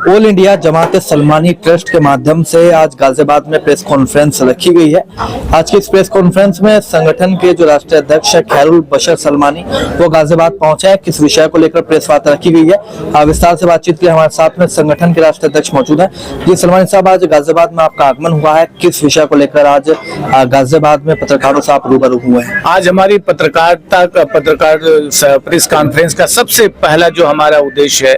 All India जमात Salmani trust के माध्यम से आज गाजियाबाद में प्रेस कॉन्फ्रेंस रखी गई है। आज की इस प्रेस कॉन्फ्रेंस में संगठन के जो राष्ट्रीय अध्यक्ष है खैरुल बशर सलमानी वो गाजियाबाद पहुंचे हैं। किस विषय को लेकर प्रेस वार्ता रखी गई है, विस्तार से बातचीत के लिए हमारे साथ में संगठन के राष्ट्रीय अध्यक्ष मौजूद है। जी सलमानी साहब, आज गाजियाबाद में आपका आगमन हुआ है, किस विषय को लेकर आज गाजियाबाद में पत्रकारों से आप रूबरू हुए हैं? आज हमारी पत्रकार प्रेस कॉन्फ्रेंस का सबसे पहला जो हमारा उद्देश्य है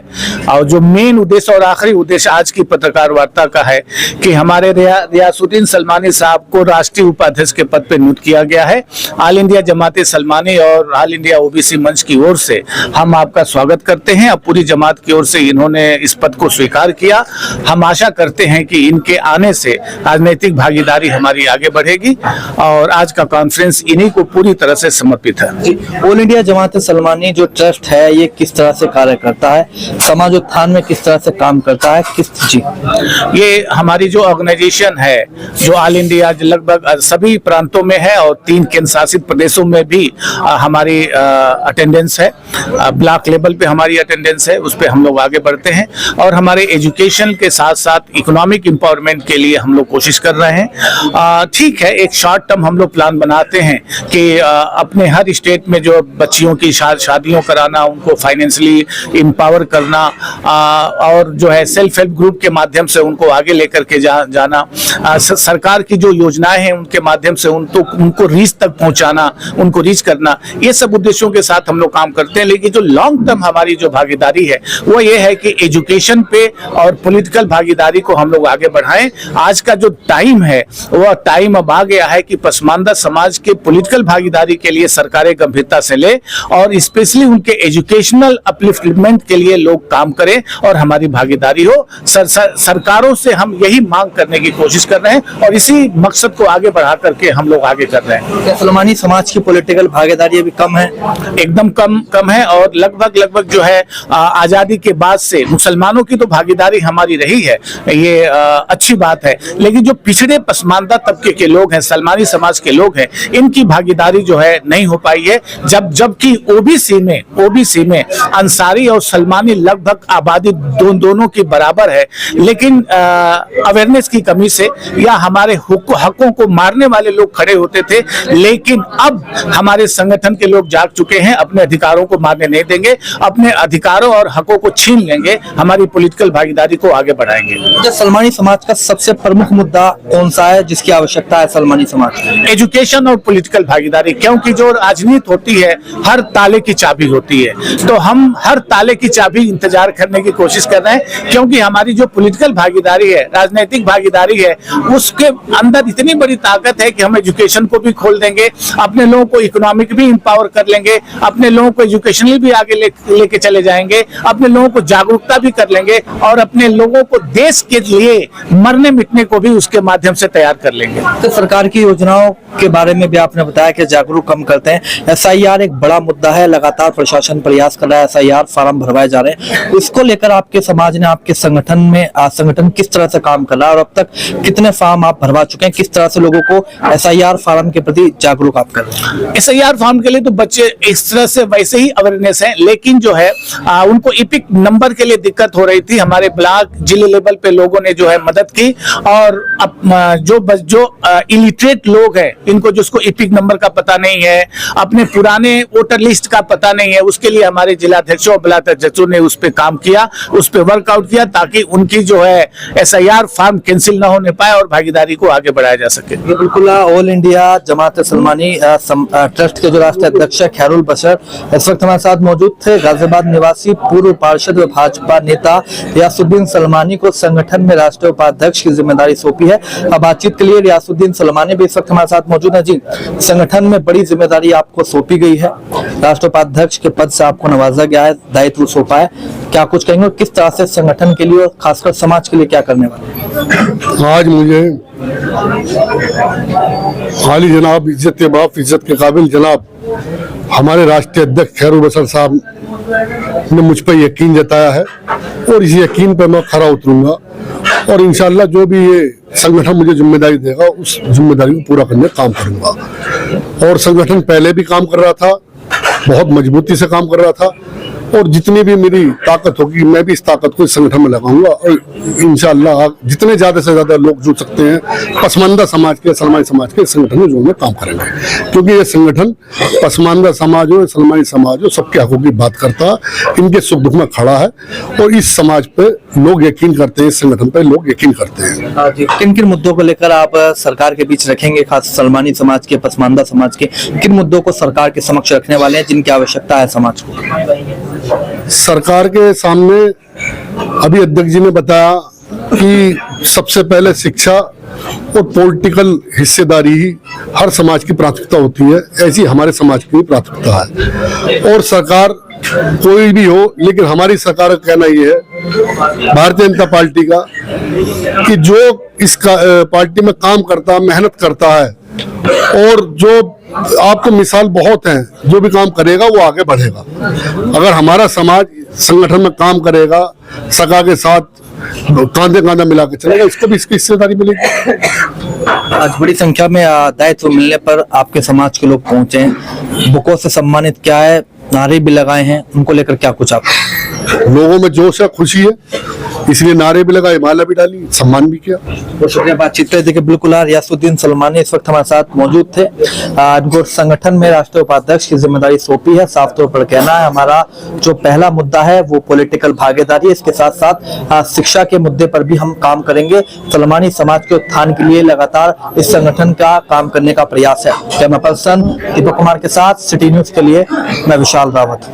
और जो मेन उद्देश्य और आखिरी उद्देश्य आज की पत्रकार वार्ता का है कि हमारे रियासुद्दीन सलमानी साहब को राष्ट्रीय उपाध्यक्ष के पद पर नियुक्त किया गया है। ऑल इंडिया जमात सलमानी और ऑल इंडिया ओबीसी मंच की ओर से हम आपका स्वागत करते हैं। अब पूरी जमात की ओर से इन्होंने इस पद को स्वीकार किया। हम आशा करते हैं कि इनके आने से राजनीतिक भागीदारी हमारी आगे बढ़ेगी और आज का कॉन्फ्रेंस इन्हीं को पूरी तरह से समर्पित है। ऑल इंडिया जमात सलमानी जो ट्रस्ट है ये किस तरह से कार्य करता है, समाज उत्थान में किस तरह से काम करता है? ये हमारी जो ऑर्गेनाइजेशन है जो ऑल इंडिया लगभग सभी प्रांतों में है और 3 केंद्र शासित प्रदेशों में भी हमारी अटेंडेंस है। ब्लॉक लेवल पे हमारी अटेंडेंस है, उस पे हम लोग आगे बढ़ते हैं और हमारे एजुकेशन के साथ साथ इकोनॉमिक एम्पावरमेंट के लिए हम लोग कोशिश कर रहे हैं। ठीक है, एक शॉर्ट टर्म हम लोग प्लान बनाते हैं कि अपने हर स्टेट में जो बच्चियों की शादियों कराना, उनको फाइनेंशियली एम्पावर करना और जो है सेल्फ हेल्प ग्रुप के माध्यम से उनको आगे लेकर के जाना, सरकार की जो योजनाएं हैं उनके माध्यम से उनको रीच तक पहुंचाना, उनको रीच करना, ये सब उद्देश्यों के साथ हम लोग काम करते हैं। लेकिन जो लॉन्ग टर्म हमारी जो भागीदारी है वो ये है कि एजुकेशन पे और पॉलिटिकल भागीदारी को हम लोग आगे बढ़ाएं। आज का जो टाइम है वो टाइम अब आ गया है कि पसमानदा समाज के पॉलिटिकल भागीदारी के लिए सरकारें गंभीरता से ले और स्पेशली उनके एजुकेशनल अपलिफ्टमेंट के लिए लोग काम करें और हमारी भागीदारी हो। सरकारों से हम यही मांग करने की कोशिश कर रहे हैं और इसी मकसद को आगे बढ़ा करके हम लोग आगे कर रहे हैं। क्या सलमानी समाज की पॉलिटिकल भागीदारी अभी कम है? एकदम कम है और लगभग जो है आजादी के बाद से मुसलमानों की तो भागीदारी हमारी रही है, ये अच्छी बात है। लेकिन जो पिछड़े पसमानदा तबके के लोग हैं, सलमानी समाज के लोग हैं, इनकी भागीदारी जो है नहीं हो पाई है। जबकि ओबीसी में अंसारी और सलमानी लगभग आबादी दोनों की बराबर है, लेकिन अवेयरनेस की कमी से या हमारे हकों को मारने वाले लोग खड़े होते थे। लेकिन अब हमारे संगठन के लोग जाग चुके हैं, अपने अधिकारों को मारने नहीं देंगे, अपने अधिकारों और हकों को छीन लेंगे, हमारी पॉलिटिकल भागीदारी को आगे बढ़ाएंगे। सलमानी समाज का सबसे प्रमुख मुद्दा कौन सा है जिसकी आवश्यकता है सलमानी समाज? एजुकेशन और पॉलिटिकल भागीदारी, क्योंकि जो राजनीति होती है हर ताले की चाबी होती है, तो हम हर ताले की चाबी इंतजार करने की कोशिश कर रहे हैं। क्योंकि हमारी जो पॉलिटिकल भागीदारी है, राजनीतिक भागीदारी है, उसके अंदर इतनी बड़ी ताकत है कि हम एजुकेशन को भी खोल देंगे, अपने लोगों को इकोनॉमिक भी एम्पावर कर लेंगे, अपने लोगों को एजुकेशनली भी आगे लेके चले जाएंगे, अपने लोगों को जागरूकता भी कर लेंगे और अपने लोगों को देश के लिए मरने मिटने को भी उसके माध्यम से तैयार कर लेंगे। तो सरकार की योजनाओं के बारे में भी आपने बताया कि जागरूक कम करते हैं। एसआईआर एक बड़ा मुद्दा है, लगातार प्रशासन प्रयास कर रहा है, एसआईआर फॉर्म भरवाए जा रहे हैं। इसको लेकर आपके समाज ने, आपके संगठन किस तरह से काम कर रहा है और अब तक कितने फॉर्म आप भरवा चुके हैं? किस तरह से लोगों को एसआईआर फॉर्म के प्रति जागरूक आप कर रहे हैं? एसआईआर फॉर्म के लिए तो बच्चे इस तरह से वैसे ही अवेयरनेस है, लेकिन जो है उनको इपिक नंबर के लिए दिक्कत हो रही थी। हमारे ब्लॉक जिले लेवल पे लोगों ने जो है मदद की और जो इलिटरेट लोग हैं, इनको जिसको इपिक नंबर का पता नहीं है, अपने पुराने वोटर लिस्ट का पता नहीं है, उसके लिए हमारे जिलाध्यक्षों और ब्लॉक अध्यक्षों ने उस पर काम किया, उस पर वर्कआउट किया ताकि उनकी जो है एसआईआर फॉर्म कैंसिल ना होने पाए और भागीदारी को आगे बढ़ाया जा सके। बिल्कुल, ऑल इंडिया जमात सलमानी ट्रस्ट के जो राष्ट्रीय अध्यक्ष है खैरुल बशर इस वक्त हमारे साथ मौजूद थे। गाजियाबाद निवासी पूर्व पार्षद व भाजपा नेता रियासुद्दीन सलमानी को संगठन में राष्ट्रीय उपाध्यक्ष की जिम्मेदारी सौंपी है। अब बातचीत के लिए रियासुद्दीन सलमानी भी इस वक्त हमारे साथ मौजूद है। जी, संगठन में बड़ी जिम्मेदारी आपको सौंपी गई है, राष्ट्रीय उपाध्यक्ष के पद से आपको नवाजा गया है, दायित्व सौंपा है, क्या कुछ कहेंगे और किस तरह से संगठन के लिए और खासकर समाज के लिए क्या करने वाले? आज मुझे हाली जनाब इज्जत के बाप इज्जत के काबिल जनाब हमारे राष्ट्रीय अध्यक्ष खैरुल बशर साहब ने मुझ पर यकीन जताया है और इस यकीन पर मैं खरा उतरूंगा और इंशाल्लाह जो भी ये संगठन मुझे जिम्मेदारी देगा उस जिम्मेदारी को पूरा करने का काम करूंगा। और संगठन पहले भी काम कर रहा था, बहुत मजबूती से काम कर रहा था और जितनी भी मेरी ताकत होगी मैं भी इस ताकत को इस संगठन में लगाऊंगा और इंशाअल्लाह जितने ज्यादा से ज्यादा लोग जुड़ सकते हैं पसमानदा समाज के, सलमानी समाज के संगठन में जुड़ने काम करेंगे, क्योंकि ये संगठन पसमानदा समाज हो, सलमानी समाज हो, सबके हकों की बात करता है, इनके सुख दुख में खड़ा है और इस समाज पे लोग यकीन करते हैं, इस संगठन पे लोग यकीन करते हैं। किन किन मुद्दों को लेकर आप सरकार के बीच रखेंगे, खास सलमानी समाज के, पसमानदा समाज के किन मुद्दों को सरकार के समक्ष रखने वाले हैं जिनकी आवश्यकता है समाज को? सरकार के सामने अभी अध्यक्ष जी ने बताया कि सबसे पहले शिक्षा और पॉलिटिकल हिस्सेदारी ही हर समाज की प्राथमिकता होती है, ऐसी हमारे समाज की प्राथमिकता है। और सरकार कोई भी हो, लेकिन हमारी सरकार का कहना ये है भारतीय जनता पार्टी का कि जो इसका पार्टी में काम करता है, मेहनत करता है और जो आपको मिसाल बहुत हैं, जो भी काम करेगा वो आगे बढ़ेगा। अगर हमारा समाज संगठन में काम करेगा, सका के साथ कांधे कांधा मिला के चलेगा, इसको भी इसकी हिस्सेदारी मिलेगी। आज बड़ी संख्या में दायित्व मिलने पर आपके समाज के लोग पहुंचे हैं, बुकों से सम्मानित क्या है, नारे भी लगाए हैं, उनको लेकर क्या कुछ आप? लोगों में जोश है, खुशी है, इसलिए नारे भी लगाए, माला भी डाली, सम्मान भी किया। बहुत शुक्रिया। बातचीत रहे। देखिए बिल्कुल रियासुद्दीन सलमानी इस वक्त हमारे साथ मौजूद थे। इनको संगठन में राष्ट्रीय उपाध्यक्ष की जिम्मेदारी सौंपी है। साफ तौर पर कहना है हमारा जो पहला मुद्दा है वो पॉलिटिकल भागीदारी है, इसके साथ साथ शिक्षा के मुद्दे पर भी हम काम करेंगे। सलमानी समाज के उत्थान के लिए लगातार इस संगठन का काम करने का प्रयास है। कैमरा पर्सन दीपक कुमार के साथ सिटी न्यूज के लिए मैं विशाल रावत।